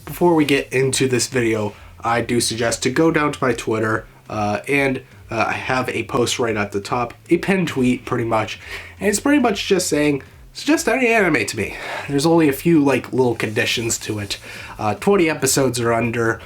before we get into this video, I do suggest to go down to my Twitter and I have a post right at the top, a pinned tweet pretty much, and it's pretty much just saying, suggest any anime to me. There's only a few like little conditions to it. 20 episodes or under,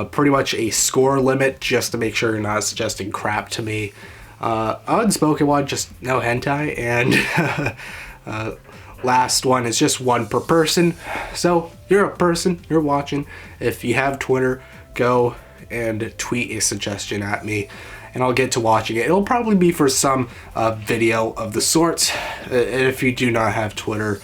pretty much a score limit just to make sure you're not suggesting crap to me. Unspoken one, just no hentai, and last one is just one per person. So you're a person, you're watching. If you have Twitter, go and tweet a suggestion at me and I'll get to watching it. It'll probably be for some video of the sort. If you do not have Twitter,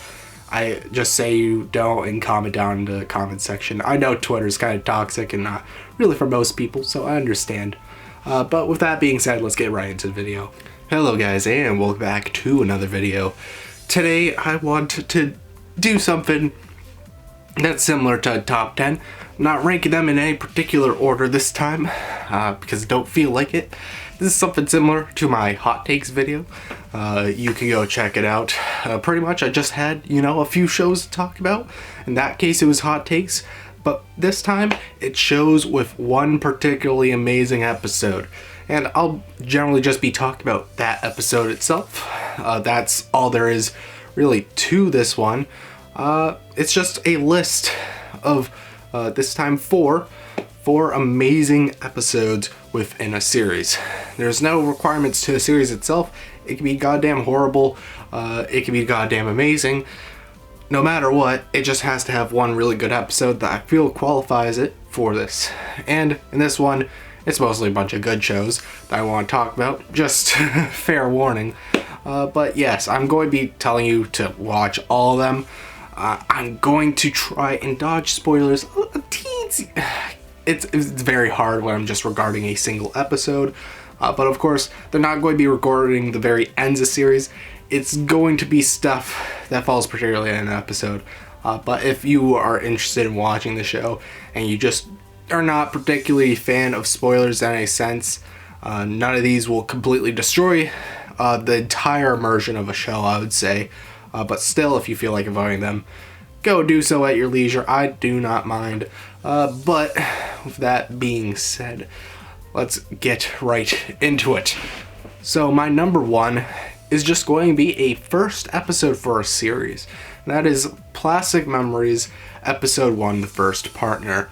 I just say you don't and comment down in the comment section. I know Twitter's kind of toxic and not really for most people, so I understand. But with that being said, let's get right into the video. Hello guys, and welcome back to another video. Today I want to do something that's similar to a top 10. I'm not ranking them in any particular order this time, because I don't feel like it. This is something similar to my hot takes video. You can go check it out. Pretty much I just had, a few shows to talk about. In that case it was hot takes, but this time it shows with one particularly amazing episode. And I'll generally just be talking about that episode itself. That's all there is really to this one. It's just a list of, this time four amazing episodes within a series. There's no requirements to the series itself. It can be goddamn horrible, it can be goddamn amazing. No matter what, it just has to have one really good episode that I feel qualifies it for this. And in this one, it's mostly a bunch of good shows that I want to talk about, just fair warning. But yes, I'm going to be telling you to watch all of them. I'm going to try and dodge spoilers a teensy. It's very hard when I'm just regarding a single episode. But of course, they're not going to be regarding the very ends of series. It's going to be stuff that falls particularly in an episode. But if you are interested in watching the show and you just are not particularly a fan of spoilers in any sense, none of these will completely destroy the entire immersion of a show, I would say. But still, if you feel like avoiding them, go do so at your leisure. I do not mind. But with that being said, let's get right into it. So my number one is just going to be a first episode for a series. And that is Plastic Memories, Episode 1, The First Partner.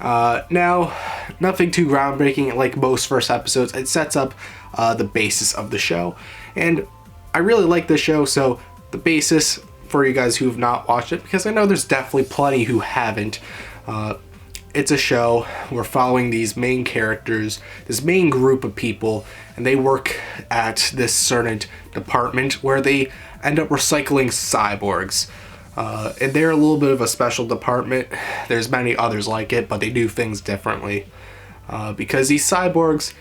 Now, nothing too groundbreaking like most first episodes. It sets up the basis of the show. And I really like this show, so the basis for you guys who have not watched it, because I know there's definitely plenty who haven't. It's a show. We're following these main characters, this main group of people, and they work at this certain department where they end up recycling cyborgs. And they're a little bit of a special department. There's many others like it, but they do things differently. Because these cyborgs,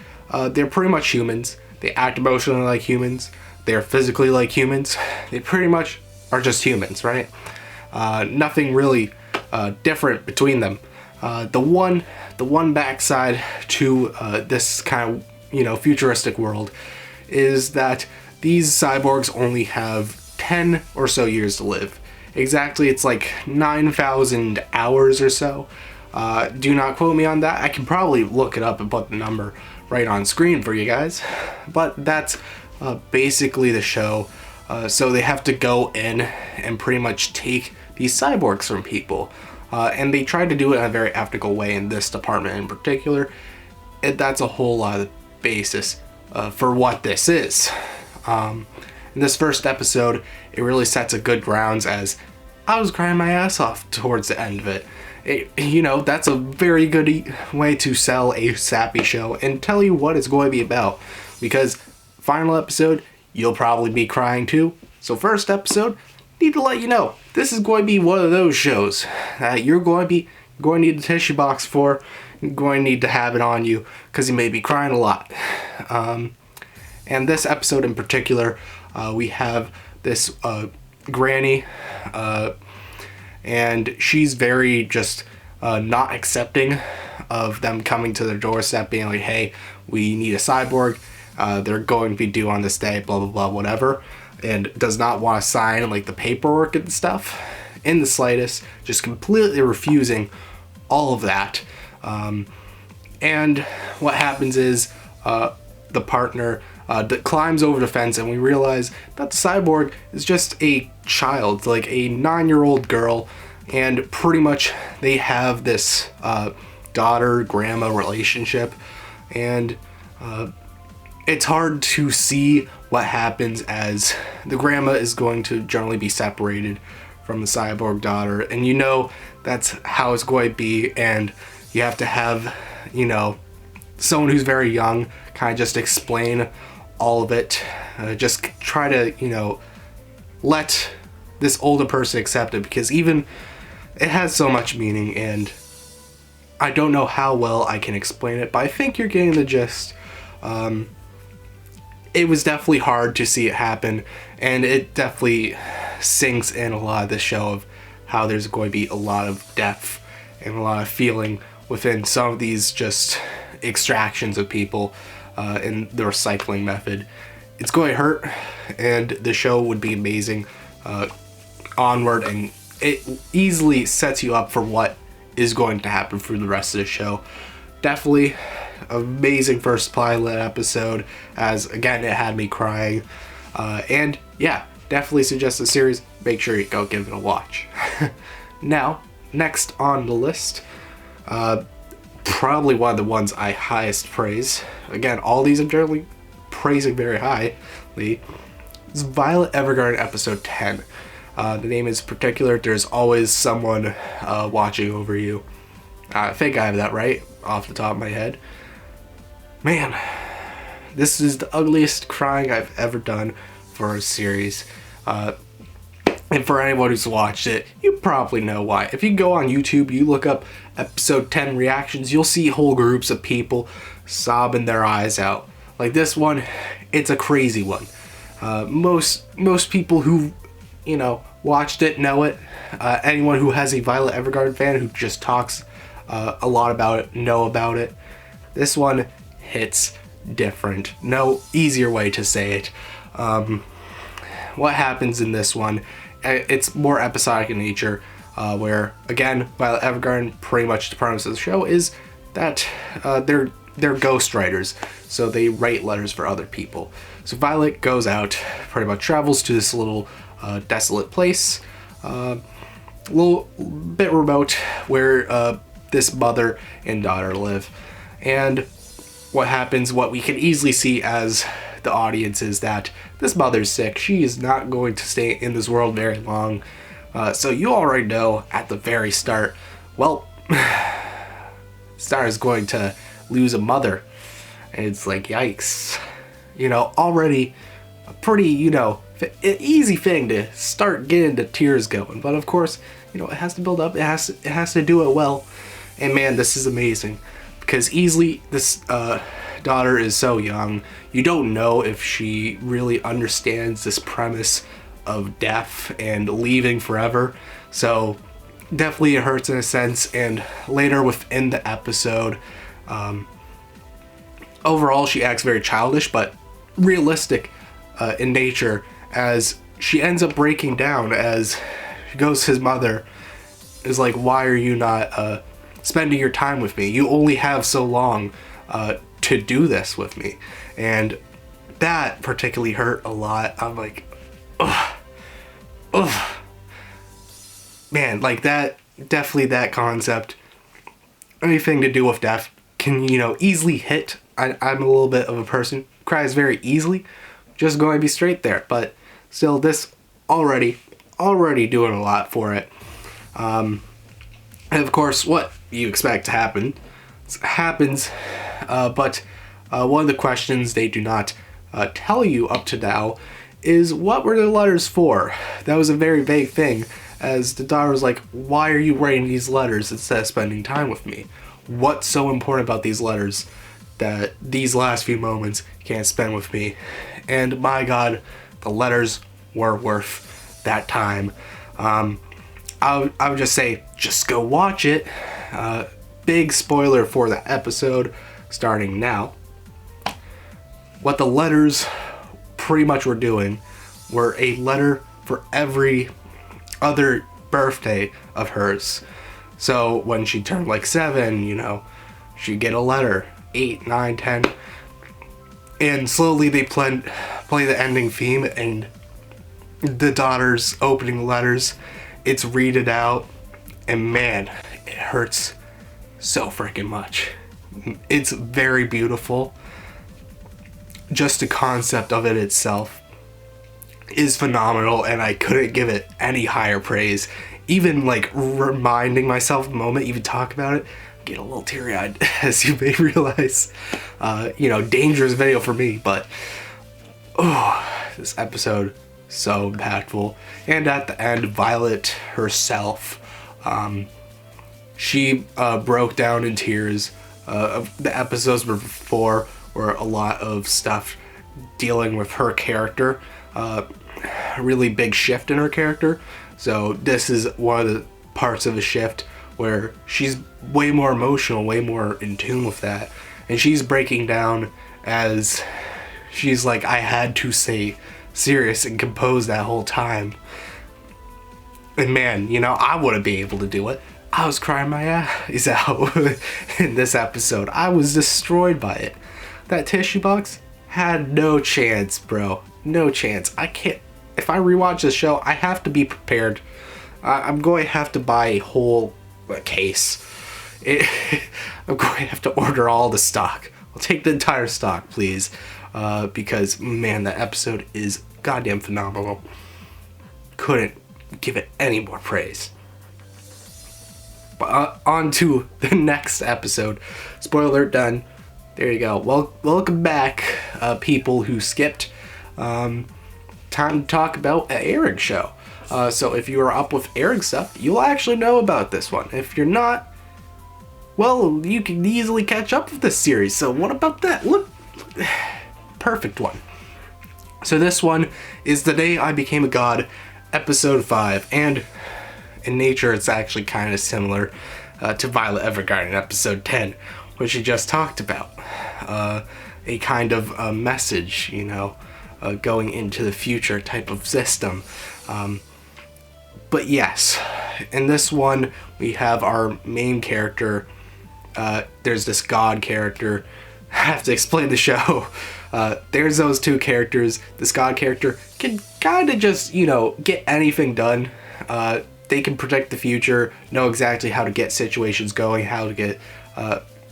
they're pretty much humans. They act emotionally like humans. They're physically like humans. They pretty much are just humans, right? Nothing really different between them. The one backside to this kind of futuristic world is that these cyborgs only have 10 or so years to live. Exactly, it's like 9,000 hours or so. Do not quote me on that. I can probably look it up and put the number right on screen for you guys. But that's basically the show. So they have to go in and pretty much take these cyborgs from people. And they try to do it in a very ethical way in this department in particular. That's a whole lot of the basis for what this is. In this first episode, it really sets a good grounds as I was crying my ass off towards the end of it. That's a very good way to sell a sappy show and tell you what it's going to be about. Because final episode, you'll probably be crying too. So first episode, need to let you know, this is going to be one of those shows that you're going to need a tissue box for. You're going to need to have it on you because you may be crying a lot. And this episode in particular, we have this granny, and she's very just not accepting of them coming to their doorstep being like, hey, we need a cyborg, they're going to be due on this day, blah blah blah, whatever, and does not want to sign like the paperwork and stuff in the slightest, just completely refusing all of that. And what happens is the partner that climbs over the fence, and we realize that the cyborg is just a child, like a 9-year-old girl, and pretty much they have this daughter-grandma relationship, and it's hard to see what happens as the grandma is going to generally be separated from the cyborg daughter, and you know that's how it's going to be, and you have to have, you know, someone who's very young kind of just explain all of it, just try to, you know, let this older person accept it, because even it has so much meaning, and I don't know how well I can explain it, but I think you're getting the gist. It was definitely hard to see it happen, and it definitely sinks in a lot of the show of how there's going to be a lot of depth and a lot of feeling within some of these just extractions of people in the recycling method. It's going to hurt, and the show would be amazing onward, and it easily sets you up for what is going to happen through the rest of the show. Definitely amazing first pilot episode, as again it had me crying, and yeah, definitely suggest the series. Make sure you go give it a watch. Now, next on the list, probably one of the ones I highest praise, again all these I'm generally praising very highly, is Violet Evergarden episode 10. The name is particular. There's always someone watching over you. I think I have that right off the top of my head. Man, this is the ugliest crying I've ever done for a series. And for anyone who's watched it, you probably know why. If you go on YouTube, you look up episode 10 reactions, you'll see whole groups of people sobbing their eyes out. Like this one, it's a crazy one. Most people who, you know, watched it know it. Anyone who has a Violet Evergarden fan who just talks a lot about it, know about it. This one hits different. No easier way to say it. What happens in this one, it's more episodic in nature, where again Violet Evergarden, pretty much the premise of the show is that they're ghostwriters, so they write letters for other people. So Violet goes out, pretty much travels to this little desolate place, a little bit remote, where this mother and daughter live. And what happens, what we can easily see as the audience, is that this mother's sick. She is not going to stay in this world very long. So you already know at the very start, well, Star is going to lose a mother. And it's like, yikes. You know, already a pretty, you know, easy thing to start getting the tears going. But of course, you know, it has to build up. It has to do it well. And man, this is amazing. Because easily, this daughter is so young, you don't know if she really understands this premise of death and leaving forever. So definitely it hurts in a sense. And later within the episode, overall she acts very childish but realistic in nature, as she ends up breaking down as she goes, his mother is like, why are you not spending your time with me? You only have so long to do this with me. And that particularly hurt a lot. I'm like, ugh. Man, like that, definitely that concept, anything to do with death can, you know, easily hit. I'm a little bit of a person who cries very easily, just going to be straight there. But still, this already doing a lot for it. And of course, what you expect to happen happens, but one of the questions they do not tell you up to now is, what were the letters for? That was a very vague thing, as the daughter was like, why are you writing these letters instead of spending time with me? What's so important about these letters that these last few moments you can't spend with me? And my god, the letters were worth that time. I would just say, just go watch it. Big spoiler for the episode starting now. What the letters pretty much were doing were a letter for every other birthday of hers. So when she turned like 7, she'd get a letter, 8, 9, 10. And slowly they play the ending theme, and the daughter's opening the letters. It's read it out, and man, it hurts so freaking much. It's very beautiful. Just the concept of it itself is phenomenal, and I couldn't give it any higher praise. Even like reminding myself the moment, even talk about it, I get a little teary-eyed, as you may realize. Dangerous video for me, but this episode, so impactful. And at the end, Violet herself, she broke down in tears. The episodes before were a lot of stuff dealing with her character, a really big shift in her character. So this is one of the parts of a shift where she's way more emotional, way more in tune with that. And she's breaking down as she's like, I had to stay serious and composed that whole time. And man, I wouldn't be able to do it. I was crying my eyes out in this episode. I was destroyed by it. That tissue box had no chance, bro. No chance. I can't. If I rewatch this show, I have to be prepared. I'm going to have to buy a whole case. I'm going to have to order all the stock. I'll take the entire stock, please. Because, man, that episode is goddamn phenomenal. Couldn't give it any more praise. But on to the next episode. Spoiler alert, done. There you go. Well, welcome back, people who skipped. Time to talk about an Aaron show. So if you are up with Aaron stuff, you'll actually know about this one. If you're not, well, you can easily catch up with this series. So what about that? Look, perfect one. So this one is The Day I Became a God, episode 5. And in nature, it's actually kind of similar to Violet Evergarden, episode 10, which you just talked about. A kind of a message, going into the future type of system. But yes, in this one, we have our main character. There's this God character. I have to explain the show. There's those two characters. This God character can kind of just, get anything done. They can predict the future, know exactly how to get situations going, how to get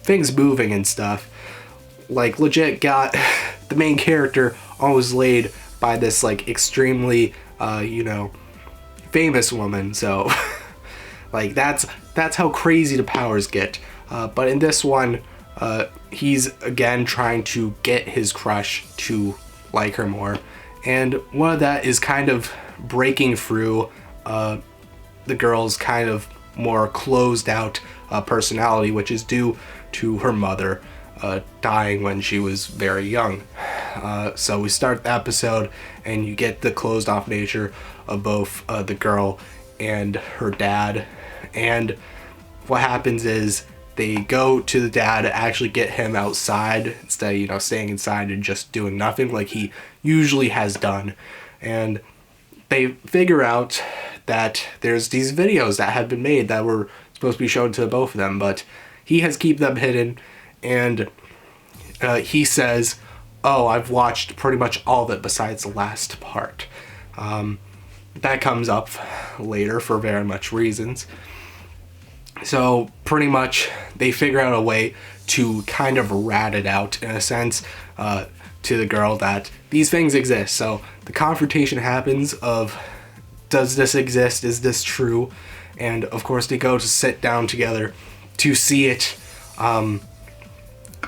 things moving and stuff. Like, legit got the main character always laid by this, like, extremely, famous woman. So, like, that's how crazy the powers get. But in this one, he's, again, trying to get his crush to like her more. And one of that is kind of breaking through the girl's kind of more closed out personality, which is due to her mother dying when she was very young. So we start the episode and you get the closed off nature of both the girl and her dad. And what happens is they go to the dad to actually get him outside instead of, staying inside and just doing nothing like he usually has done. And they figure out that there's these videos that had been made that were supposed to be shown to both of them, but he has kept them hidden. And he says, oh, I've watched pretty much all of it besides the last part. That comes up later for very much reasons. So pretty much they figure out a way to kind of rat it out, in a sense, to the girl that these things exist. So the confrontation happens of, does this exist? Is this true? And of course they go to sit down together to see it.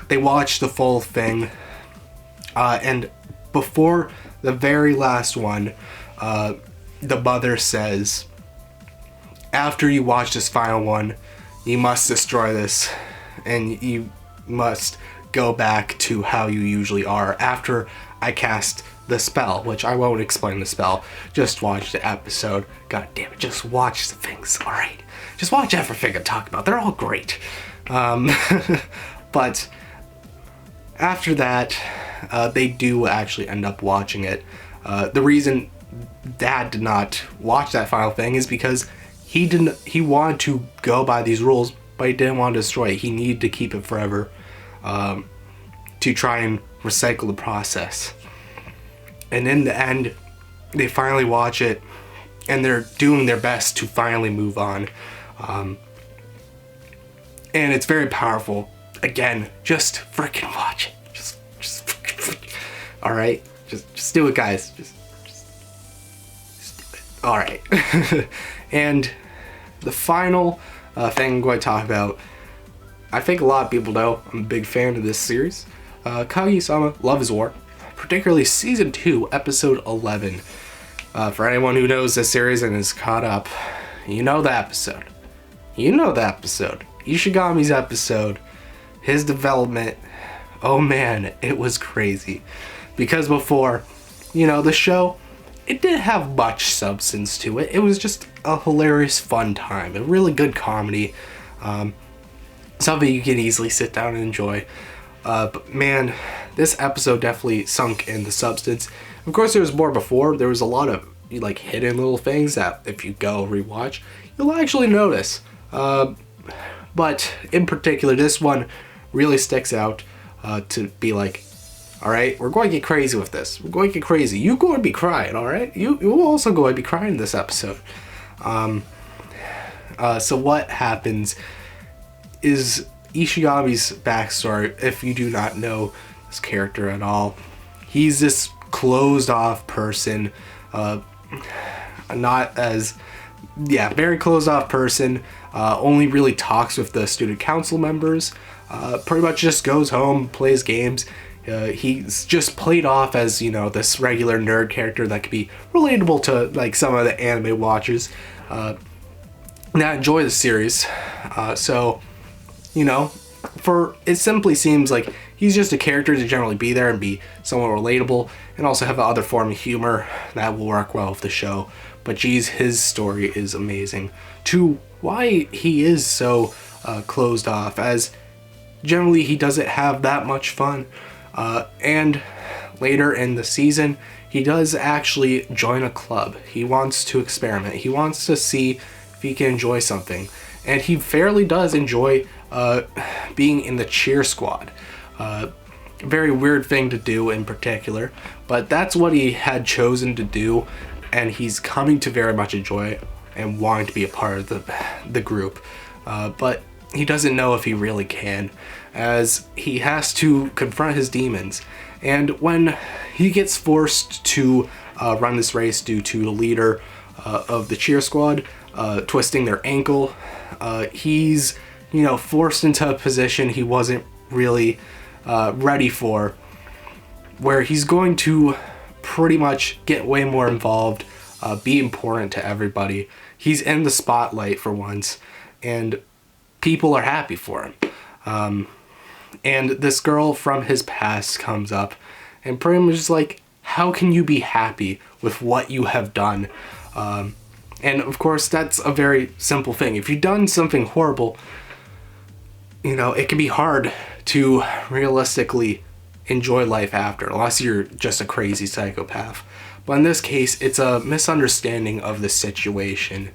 They watch the full thing. And before the very last one, the mother says, after you watch this final one, you must destroy this, and you must go back to how you usually are after I cast the spell, which I won't explain the spell. Just watch the episode. God damn it, just watch the things, alright? Just watch everything I'm talking about. They're all great. But after that, they do actually end up watching it. The reason Dad did not watch that final thing is because he wanted to go by these rules, but he didn't want to destroy it. He needed to keep it forever, to try and recycle the process. And in the end, they finally watch it, and they're doing their best to finally move on. And it's very powerful. Again, just freaking watch it. Just all right, just do it, guys. Just do it. All right. And the final thing I'm going to talk about, I think a lot of people know I'm a big fan of this series. Kaguya-sama Love is War, particularly Season 2, Episode 11. For anyone who knows this series and is caught up, you know the episode. Ishigami's episode, his development, oh man, it was crazy. Because before, the show, it didn't have much substance to it. It was just a hilarious, fun time. A really good comedy. Something you can easily sit down and enjoy. But man, this episode definitely sunk in the substance. Of course, there was more before. There was a lot of hidden little things that if you go rewatch, you'll actually notice. But in particular, this one really sticks out to be like, all right, we're going to get crazy with this. We're going to get crazy. You're going to be crying, all right? You're also going to be crying in this episode. So what happens is Ishigami's backstory, if you do not know this character at all, he's this closed off person, very closed off person, only really talks with the student council members, pretty much just goes home, plays games. He's just played off as, this regular nerd character that could be relatable to some of the anime watchers that enjoy the series. For it simply seems like he's just a character to generally be there and be somewhat relatable, and also have the other form of humor that will work well with the show. But geez, his story is amazing. To why he is so closed off, as generally he doesn't have that much fun. And later in the season, he does actually join a club. He wants to experiment. He wants to see if he can enjoy something. And he fairly does enjoy being in the cheer squad. Very weird thing to do in particular, but that's what he had chosen to do, and he's coming to very much enjoy it and wanting to be a part of the group. But he doesn't know if he really can, as he has to confront his demons. And when he gets forced to run this race due to the leader of the cheer squad twisting their ankle, he's forced into a position he wasn't really ready for, where he's going to pretty much get way more involved, be important to everybody. He's in the spotlight for once, and people are happy for him. And this girl from his past comes up and pretty much is like, how can you be happy with what you have done? And of course, that's a very simple thing. If you've done something horrible, it can be hard to realistically enjoy life after, unless you're just a crazy psychopath. But in this case, it's a misunderstanding of the situation.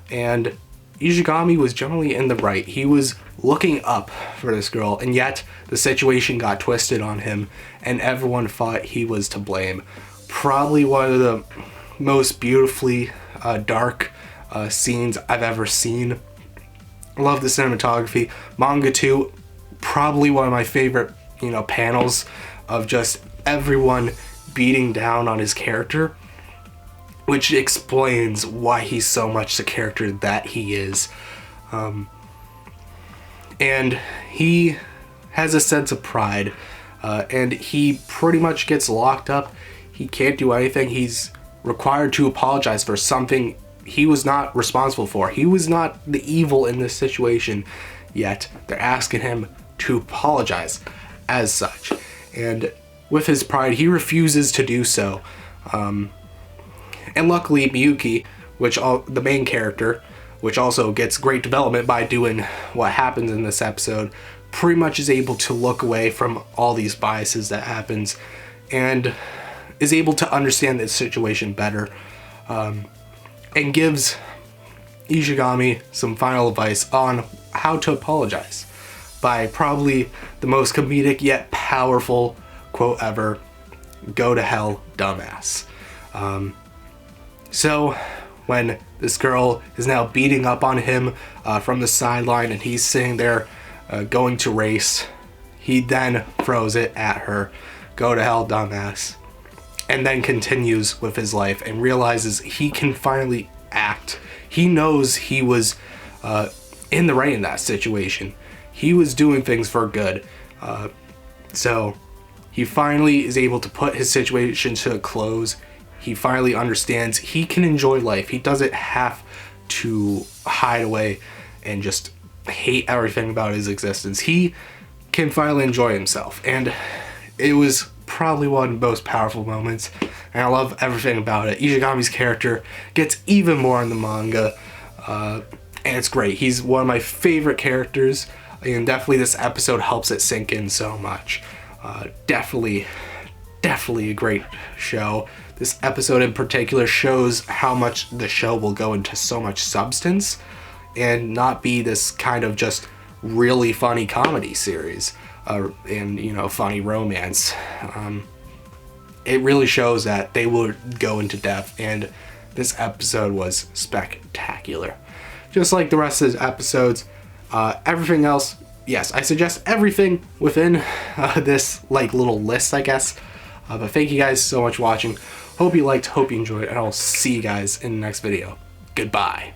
And Ishigami was generally in the right. He was looking up for this girl, and yet the situation got twisted on him, and everyone thought he was to blame. Probably one of the most beautifully dark scenes I've ever seen. I love the cinematography. Manga too, probably one of my favorite, panels of just everyone beating down on his character, which explains why he's so much the character that he is. And he has a sense of pride, and he pretty much gets locked up. He can't do anything. He's required to apologize for something he was not responsible for. He was not the evil in this situation, yet they're asking him to apologize as such. And with his pride, he refuses to do so. And luckily, Miyuki, the main character, which also gets great development by doing what happens in this episode, pretty much is able to look away from all these biases that happens and is able to understand the situation better, and gives Ishigami some final advice on how to apologize by probably the most comedic yet powerful quote ever: "Go to hell, dumbass." So when this girl is now beating up on him from the sideline and he's sitting there going to race, he then throws it at her: "Go to hell, dumbass," and then continues with his life and realizes he can finally act. He knows he was in the right in that situation. He was doing things for good. So he finally is able to put his situation to a close. He finally understands he can enjoy life. He doesn't have to hide away and just hate everything about his existence. He can finally enjoy himself. And it was probably one of the most powerful moments. And I love everything about it. Ishigami's character gets even more in the manga. And it's great. He's one of my favorite characters. And definitely this episode helps it sink in so much. Definitely a great show. This episode in particular shows how much the show will go into so much substance and not be this kind of just really funny comedy series and funny romance. It really shows that they will go into depth, and this episode was spectacular. Just like the rest of the episodes, everything else, yes, I suggest everything within this little list, I guess. But thank you guys so much for watching. Hope you liked, hope you enjoyed, and I'll see you guys in the next video. Goodbye.